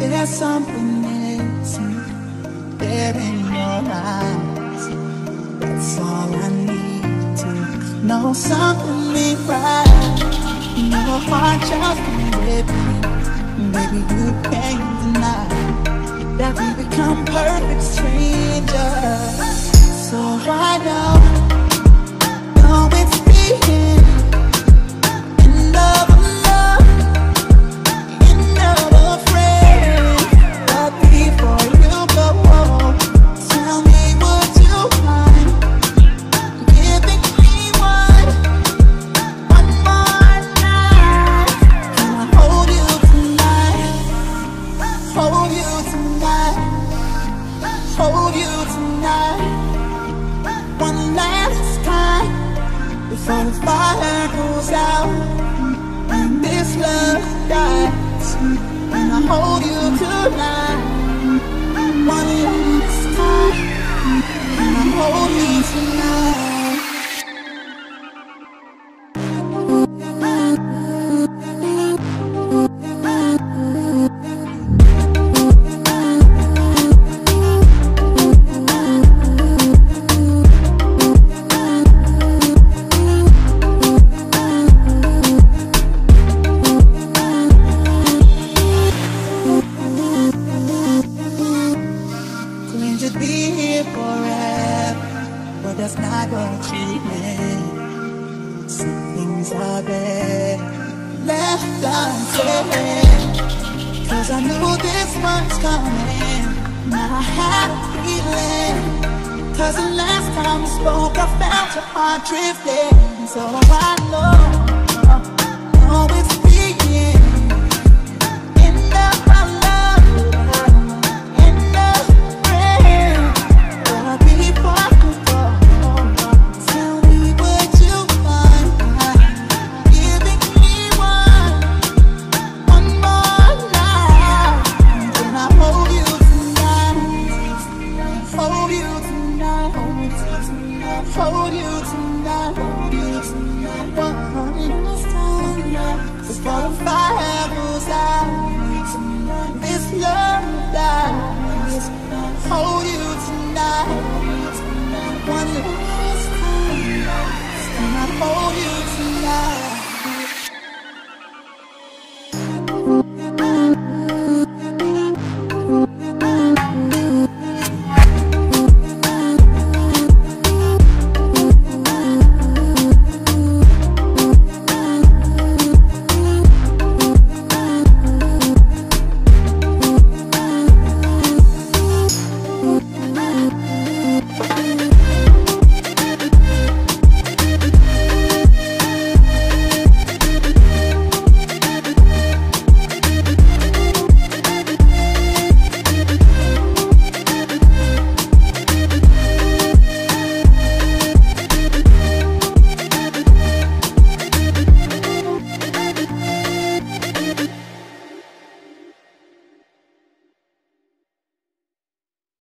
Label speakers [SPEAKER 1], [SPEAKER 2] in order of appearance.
[SPEAKER 1] There's something missing there in your eyes. That's all I need to know. Something ain't right. Your heart just can't with me. Baby, you can't deny that we become perfect strangers. So I know it's being in love, in love, a friend. But before you go, tell me, would you mind giving me one more night? Can I hold you tonight? Hold you tonight. Hold you tonight. One last time before the fire goes out and this love dies. And I hold you tonight. One last time, and I hold you tonight. That's not what you meant. Some things are better left unsaid. Cause I knew this was coming. Now I had a feeling. Cause the last time we spoke I felt your heart drifting. So I know